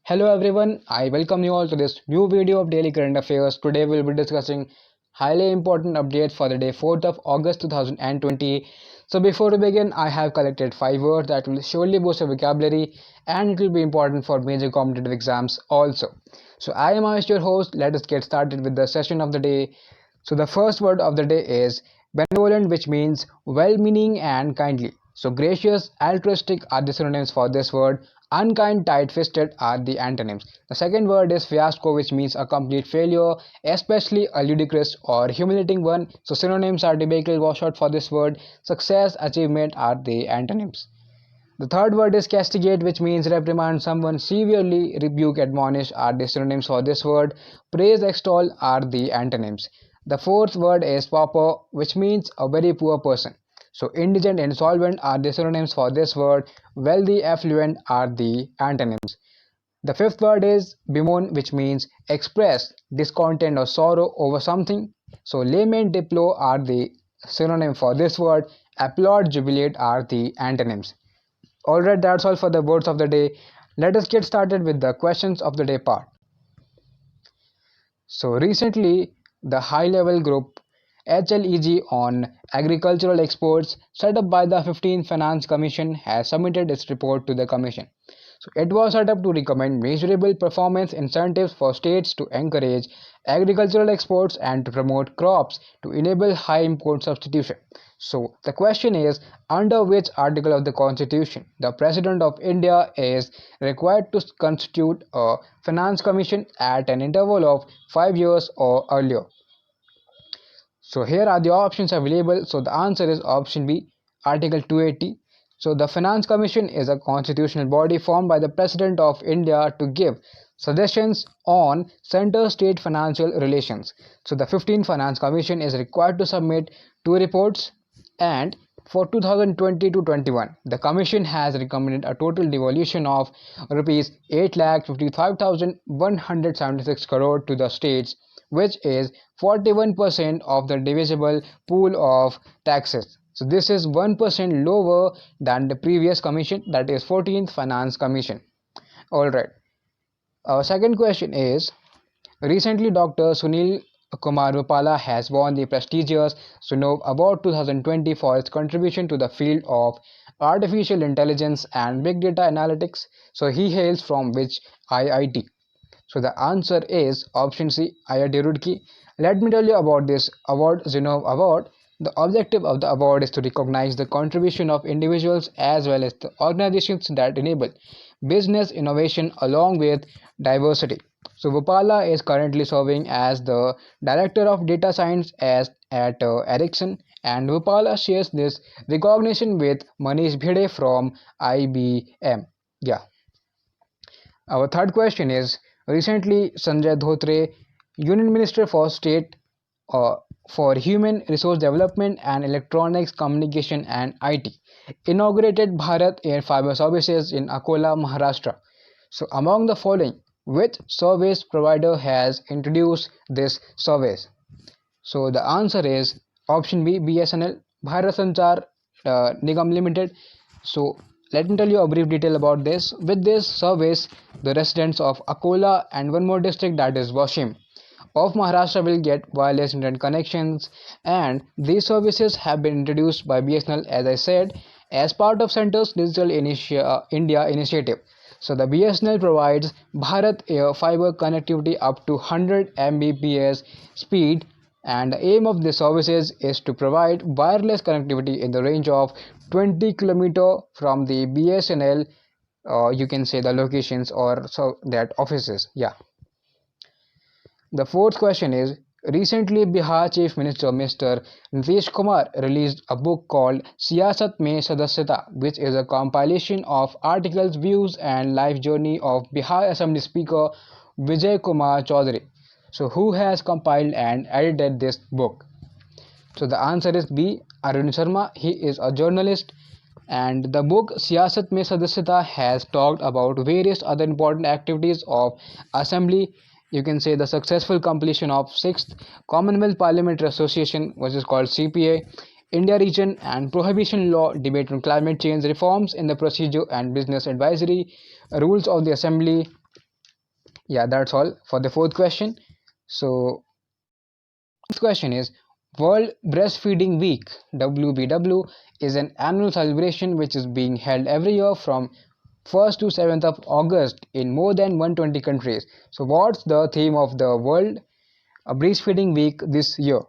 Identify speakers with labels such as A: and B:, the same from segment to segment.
A: Hello everyone, I welcome you all to this new video of Daily Current Affairs. Today we'll be discussing highly important updates for the day 4th of August 2020. So before we begin, I have collected 5 words that will surely boost your vocabulary and it will be important for major competitive exams also. So I am Ayush, your host. Let us get started with the session of the day. So the first word of the day is benevolent, which means well-meaning and kindly. So gracious, altruistic are the synonyms for this word. Unkind, tight-fisted are the antonyms. The second word is fiasco, which means a complete failure, especially a ludicrous or humiliating one. So synonyms are debacle washout for this word. Success, achievement are the antonyms. The third word is castigate, which means reprimand someone, severely rebuke, admonish are the synonyms for this word. Praise, extol are the antonyms. The fourth word is pauper, which means a very poor person. So indigent, insolvent are the synonyms for this word. Wealthy, affluent are the antonyms. The fifth word is bemoan, which means express discontent or sorrow over something. So lament, deplore are the synonym for this word. Applaud, jubilate are the antonyms. Alright, that's all for the words of the day. Let us get started with the questions of the day part. So recently, the high-level group HLEG on agricultural exports set up by the 15th Finance Commission has submitted its report to the Commission. So it was set up to recommend measurable performance incentives for states to encourage agricultural exports and to promote crops to enable high import substitution. So the question is, under which article of the Constitution the President of India is required to constitute a finance commission at an interval of 5 years or earlier? So here are the options available. So the answer is option B, Article 280. So the Finance Commission is a constitutional body formed by the President of India to give suggestions on center-state financial relations. So the 15th Finance Commission is required to submit two reports, and for 2020 to 21 the commission has recommended a total devolution of rupees 8,55,176 crore to the states, which is 41% of the divisible pool of taxes. So this is 1% lower than the previous commission, that is 14th Finance Commission. Alright, our second question is, recently Dr. Sunil Kumar Rupala has won the prestigious Sunov Award 2020 for his contribution to the field of artificial intelligence and big data analytics. So he hails from which IIT? So the answer is option C, IIT Roorkee. Let me tell you about this award, Zenov Award. The objective of the award is to recognize the contribution of individuals as well as the organizations that enable business innovation along with diversity. So Vupala is currently serving as the Director of Data Science at Ericsson, and Vupala shares this recognition with Manish Bhide from IBM. Yeah. Our third question is, recently Sanjay Dhotre, Union Minister for State uh, for Human Resource Development and Electronics Communication and IT, inaugurated Bharat Air Fiber Services in Akola, Maharashtra. So among the following, which service provider has introduced this service? So the answer is option B, BSNL, Bharat Sanchar Nigam Limited. So let me tell you a brief detail about this. With this service, the residents of Akola and one more district, that is Washim, of Maharashtra will get wireless internet connections, and these services have been introduced by BSNL, as I said, as part of Center's Digital India initiative. So the BSNL provides Bharat Air fiber connectivity up to 100 Mbps speed, and the aim of these services is to provide wireless connectivity in the range of 20 km from the BSNL, you can say the locations or so that offices. Yeah. The fourth question is, recently Bihar Chief Minister Mr. Nitish Kumar released a book called Siyasat Mein Sadasyata, which is a compilation of articles, views and life journey of Bihar Assembly Speaker Vijay Kumar Chaudhary. So who has compiled and edited this book? So the answer is B, Arun Sharma. He is a journalist, and the book Siyasat Mein Sadasyata has talked about various other important activities of assembly. You can say the successful completion of 6th Commonwealth Parliamentary Association, which is called CPA, India region and prohibition law, debate on climate change, reforms in the procedure and business advisory, rules of the assembly, Yeah, that's all for the fourth question. So next question is, World Breastfeeding Week WBW is an annual celebration which is being held every year from 1st to 7th of August in more than 120 countries. So what's the theme of the World Breastfeeding Week this year?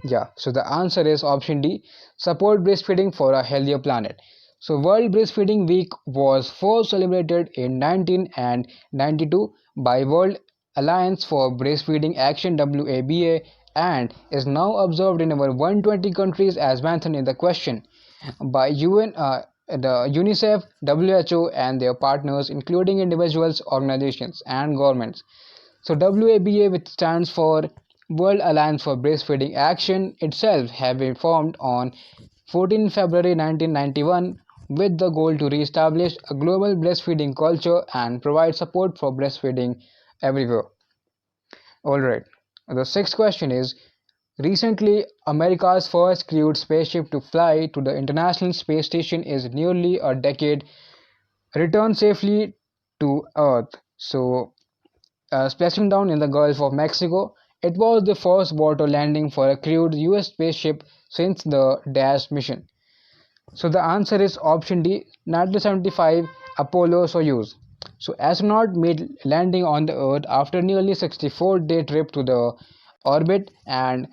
A: Yeah, so the answer is option D, support breastfeeding for a healthier planet. So World Breastfeeding Week was first celebrated in 1992 by World Alliance for Breastfeeding Action WABA and is now observed in over 120 countries as mentioned in the question by the UNICEF, WHO and their partners including individuals, organizations and governments. So WABA, which stands for World Alliance for Breastfeeding Action, itself have been formed on 14 February 1991 with the goal to re-establish a global breastfeeding culture and provide support for breastfeeding everywhere. Alright, the sixth question is, recently America's first crewed spaceship to fly to the International Space Station is nearly a decade returned safely to Earth. So splashing down in the Gulf of Mexico. It was the first water landing for a crewed US spaceship since the DASH mission. So the answer is option D, 1975 Apollo Soyuz. So astronaut made landing on the Earth after nearly 64-day trip to the orbit. And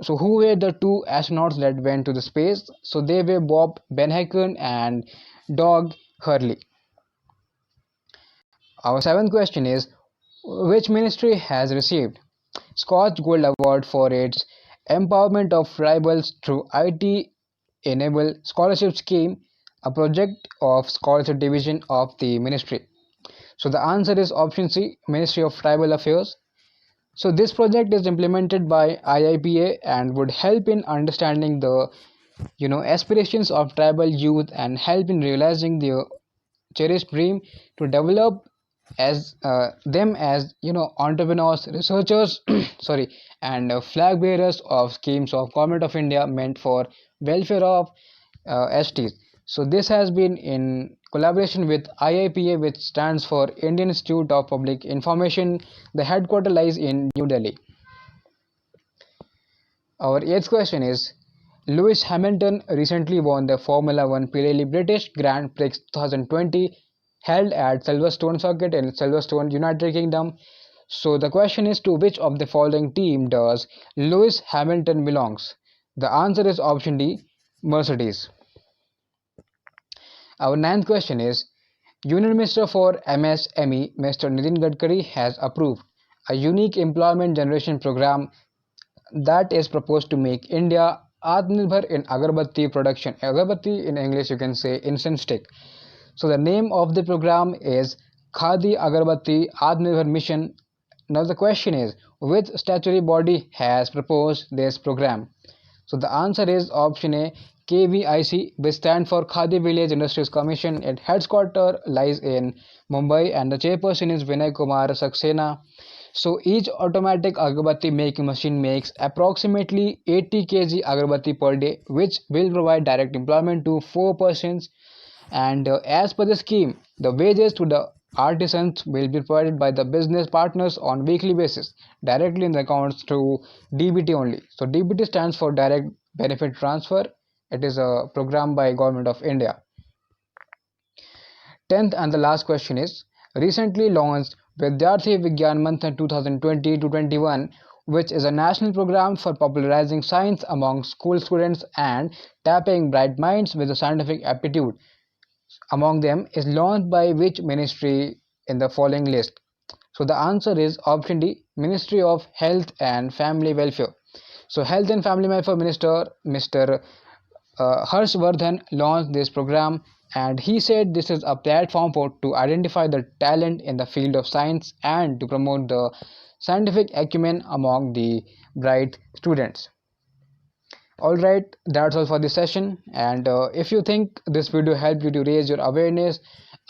A: so who were the two astronauts that went to the space? So they were Bob Behnken and Doug Hurley. Our seventh question is, which ministry has received Scotch Gold Award for its empowerment of tribals through IT Enable Scholarship Scheme, a project of scholarship division of the ministry? So the answer is option C, Ministry of Tribal Affairs. So this project is implemented by IIPA and would help in understanding the aspirations of tribal youth and help in realizing their cherished dream to develop as them as entrepreneurs, researchers, sorry, and flag bearers of schemes of Government of India meant for welfare of STs. So this has been in collaboration with IIPA, which stands for Indian Institute of Public Information. The headquarters lies in New Delhi. Our eighth question is, Lewis Hamilton recently won the Formula One Pirelli British Grand Prix 2020 held at Silverstone Circuit in Silverstone, United Kingdom. So the question is, to which of the following team does Lewis Hamilton belongs? The answer is option D, Mercedes. Our ninth question is, Union Minister for MSME Mr. Nitin Gadkari has approved a unique employment generation program that is proposed to make India Atmanirbhar in agarbatti production. Agarbatti in English you can say incense stick. So the name of the program is Khadi Agarbatti Atmanirbhar Mission. Now the question is, which statutory body has proposed this program? So the answer is option A, KVIC, which stands for Khadi Village Industries Commission. Its headquarters lies in Mumbai and the chairperson is Vinay Kumar Saxena. So each automatic agarbatti making machine makes approximately 80 kg agarbatti per day, which will provide direct employment to 4 persons. And as per the scheme, the wages to the artisans will be provided by the business partners on weekly basis directly in the accounts through DBT only. So DBT stands for direct benefit transfer. It is a program by Government of India. 10th and the last question is, recently launched Vidyarthi Vigyan Manthan 2020 to 21, which is a national program for popularizing science among school students and tapping bright minds with a scientific aptitude among them, is launched by which ministry in the following list? So the answer is option D, Ministry of Health and Family Welfare. So Health and Family Welfare Minister Mr. Harshvardhan launched this program, and he said this is a platform to identify the talent in the field of science and to promote the scientific acumen among the bright students. Alright, that's all for this session, and if you think this video helped you to raise your awareness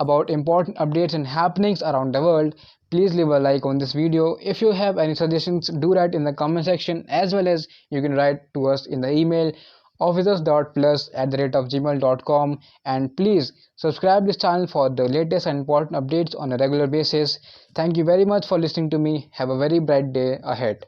A: about important updates and happenings around the world, please leave a like on this video. If you have any suggestions, do write in the comment section, as well as you can write to us in the email officers.plus@gmail.com, and please subscribe this channel for the latest and important updates on a regular basis. Thank you very much for listening to me. Have a very bright day ahead.